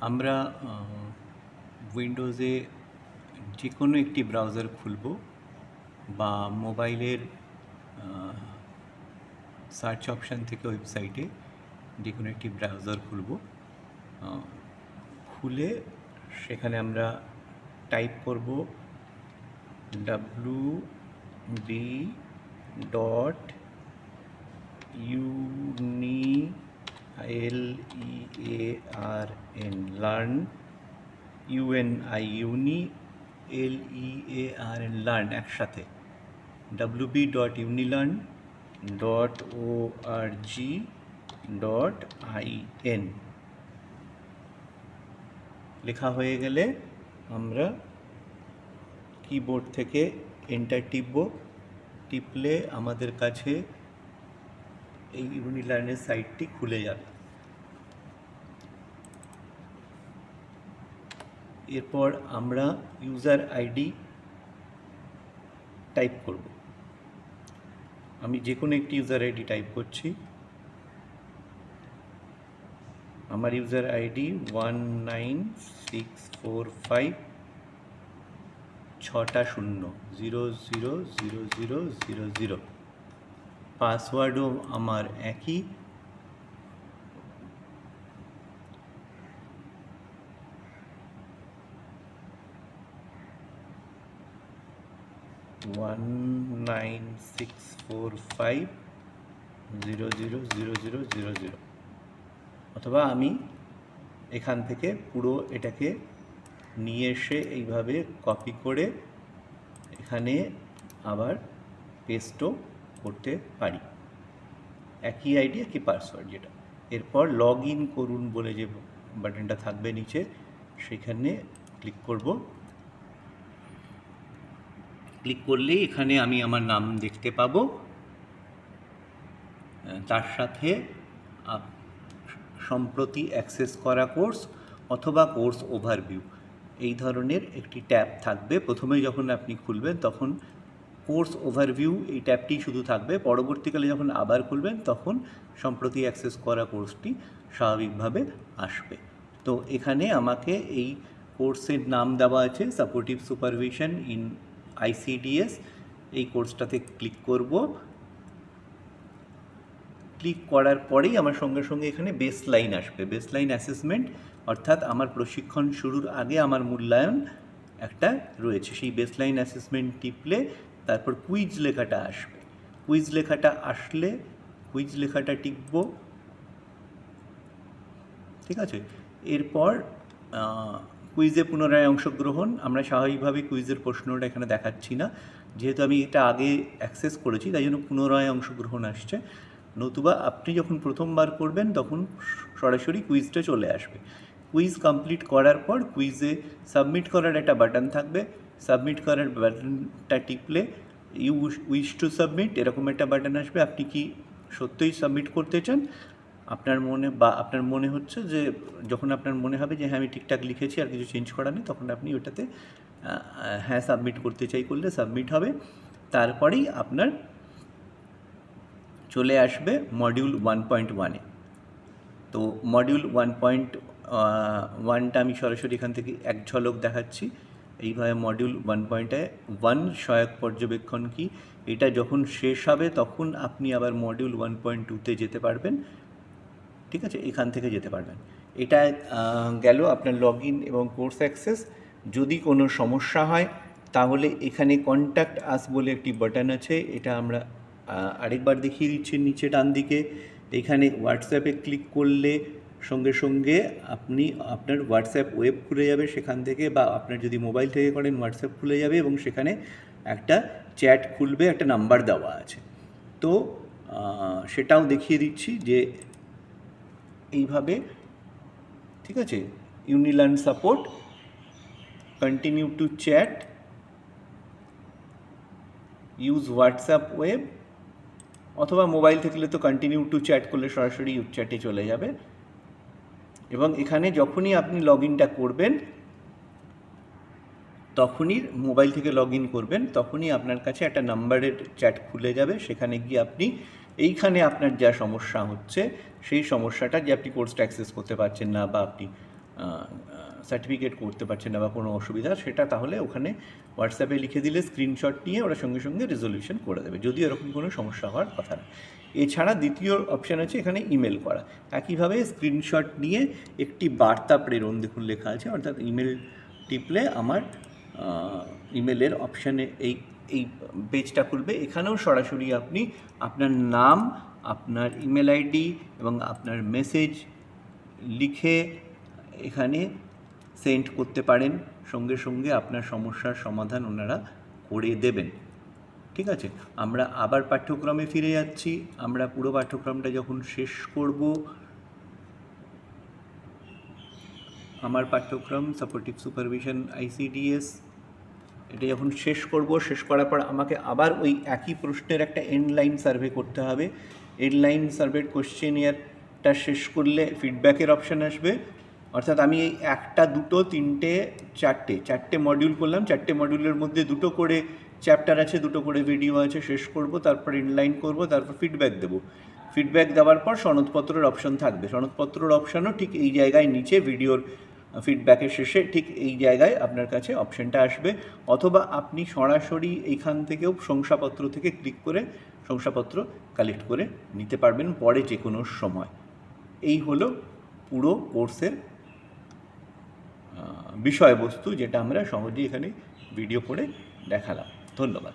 আমরা উইন্ডোজে যে কোনো একটি ব্রাউজার খুলব বা মোবাইলের সার্চ অপশান থেকে ওয়েবসাইটে যে কোনো একটি ব্রাউজার খুলব। খুলে সেখানে আমরা টাইপ করব learn একসাথে www.unilearn.org.in লেখা হয়ে গেলে আমরা কিবোর্ড থেকে এন্টার টিপলে আমাদের কাছে এই ইউনিলার্নের সাইটটি খুলে যাবে। এরপর আমরা ইউজার আইডি টাইপ করব। আমি যে কোনো একটি ইউজার আইডি টাইপ করছি। আমার ইউজার আইডি 196456000000। পাসওয়ার্ডও আমার একই, অথবা আমি এখান থেকে পুরো এটাকে নিয়ে এসে এইভাবে কপি করে এখানে আবার পেস্টও করতে পারি, একই আইডি একই পাসওয়ার্ড যেটা। এরপর লগ ইন করুন বলে যে বাটনটা থাকবে নিচে, সেখানে ক্লিক করব। ক্লিক করলেই এখানে আমি আমার নাম দেখতে পাবো, তার সাথে সম্প্রতি অ্যাক্সেস করা কোর্স অথবা কোর্স ওভারভিউ এই ধরনের একটি ট্যাব থাকবে। প্রথমে যখন আপনি খুলবেন তখন কোর্স ওভারভিউ এই ট্যাবটি শুধু থাকবে, পরবর্তীকালে যখন আবার খুলবেন তখন সম্প্রতি অ্যাক্সেস করা কোর্সটি স্বাভাবিকভাবে আসবে। তো এখানে আমাকে এই কোর্সের নাম দেওয়া আছে সাপোর্টিভ সুপারভিশন ইন ICDS, এই কোর্সটাতে ক্লিক করব। ক্লিক করার পরেই আমার সঙ্গে সঙ্গে এখানে বেসলাইন আসবে, বেসলাইন অ্যাসেসমেন্ট, অর্থাৎ আমার প্রশিক্ষণ শুরুর আগে আমার মূল্যায়ন একটা রয়েছে। সেই বেসলাইন অ্যাসেসমেন্ট টিপলে তারপর কুইজ লেখাটা আসবে। কুইজ লেখাটা আসলে কুইজ লেখাটা টিপব, ঠিক আছে। এরপর কুইজে পুনরায় অংশগ্রহণ, আমরা স্বাভাবিকভাবে কুইজের প্রশ্নটা এখানে দেখাচ্ছি না, যেহেতু আমি এটা আগে অ্যাক্সেস করেছি তাই জন্য পুনরায় অংশগ্রহণ আসছে। নতুবা আপনি যখন প্রথমবার করবেন তখন সরাসরি কুইজটা চলে আসবে। কুইজ কমপ্লিট করার পর কুইজে সাবমিট করার একটা বাটন থাকবে, সাবমিট করার বাটনটা টিপলে ইউ উইশ টু সাবমিট এরকম একটা বাটন আসবে। আপনি কি সত্যিই সাবমিট করতে চান? আপনার মনে হচ্ছে যে যখন আপনার মনে হবে যে হ্যাঁ আমি ঠিকঠাক লিখেছি আর কিছু চেঞ্জ করা নেই, তখন আপনি ওটাতে হ্যাঁ সাবমিট করতে চাই করলে সাবমিট হবে। তারপরেই আপনার চলে আসবে মডিউল 1.1-এ। তো মডিউল 1.1টা আমি সরাসরি এখান থেকে এক ঝলক দেখাচ্ছি। এইভাবে মডিউল 1.1 সহায়ক পর্যবেক্ষণ কি, এটা যখন শেষ হবে তখন আপনি আবার মডিউল 1.2-তে যেতে পারবেন, ঠিক আছে, এখান থেকে যেতে পারবেন। এটা গেল আপনার লগ ইন এবং কোর্স অ্যাক্সেস। যদি কোনো সমস্যা হয় তাহলে এখানে কন্ট্যাক্ট আস বলে একটি বাটন আছে, এটা আমরা আরেকবার দেখিয়ে দিচ্ছি নিচে ডান দিকে। এখানে হোয়াটসঅ্যাপে ক্লিক করলে সঙ্গে সঙ্গে আপনার হোয়াটসঅ্যাপ ওয়েব খুলে যাবে সেখান থেকে, বা আপনার যদি মোবাইল থেকে করেন হোয়াটসঅ্যাপ খুলে যাবে এবং সেখানে একটা চ্যাট খুলবে, একটা নাম্বার দেওয়া আছে। তো সেটাও দেখিয়ে দিচ্ছি যে এইভাবে, ঠিক আছে, Unilearn support, continue to chat, use WhatsApp web, অথবা মোবাইল থাকলে তো কন্টিনিউ টু চ্যাট করলে সরাসরি চ্যাটে চলে যাবে। এবং এখানে যখনই আপনি লগ ইনটা করবেন তখনই মোবাইল থেকে লগ ইন করবেন তখনই আপনার কাছে একটা নাম্বারের চ্যাট খুলে যাবে। সেখানে গিয়ে আপনি এইখানে আপনার যা সমস্যা হচ্ছে সেই সমস্যাটা, যে আপনি কোর্সটা অ্যাক্সেস করতে পারছেন না বা আপনি সার্টিফিকেট করতে পারছেন না বা কোনো অসুবিধা, সেটা তাহলে ওখানে হোয়াটসঅ্যাপে লিখে দিলে স্ক্রিনশট নিয়ে ওরা সঙ্গে সঙ্গে রেজলিউশন করে দেবে, যদিও এরকম কোনো সমস্যা হওয়ার কথা না। এছাড়া দ্বিতীয় অপশান আছে এখানে ইমেল করা। একইভাবে স্ক্রিনশট নিয়ে একটি বার্তা প্রেরণ, দেখুন লেখা আছে, অর্থাৎ ইমেল টিপলে আমার ইমেলের অপশানে এই পেজটা খুলবে। এখানেও সরাসরি আপনি আপনার নাম, আপনার ইমেল আইডি এবং আপনার মেসেজ লিখে এখানে সেন্ড করতে পারেন, সঙ্গে সঙ্গে আপনার সমস্যার সমাধান ওনারা করে দেবেন। ঠিক আছে, আমরা আবার পাঠ্যক্রমে ফিরে যাচ্ছি। আমরা পুরো পাঠ্যক্রমটা যখন শেষ করব, আমার পাঠ্যক্রম সাপোর্টিভ সুপারভিশন ICDS, এটা যখন শেষ করব, শেষ করার পর আমাকে আবার ওই একই প্রশ্নের একটা এন্ড লাইন সার্ভে করতে হবে। এন্ড লাইন সার্ভের কোশ্চেনিয়ারটা শেষ করলে ফিডব্যাকের অপশান আসবে, অর্থাৎ আমি এই 1, 2, 3, 4টে মডিউল করলাম, 4টে মডিউলের মধ্যে 2টো করে চ্যাপ্টার আছে, 2টো করে ভিডিও আছে, শেষ করব, তারপর ইনলাইন করব, তারপর ফিডব্যাক দেবো। ফিডব্যাক দেওয়ার পর সনদপত্রের অপশান থাকবে, সনদপত্রের অপশানও ঠিক এই জায়গায় নিচে ভিডিওর ফিডব্যাকের শেষে ঠিক এই জায়গায় আপনার কাছে অপশানটা আসবে, অথবা আপনি সরাসরি এইখান থেকেও শংসাপত্র থেকে ক্লিক করে শংসাপত্র কালেক্ট করে নিতে পারবেন পরে যে কোনো সময়। এই হলো পুরো কোর্সের বিষয়বস্তু, যেটা আমরা সহজেই এখানে ভিডিও করে দেখালাম। ধন্যবাদ।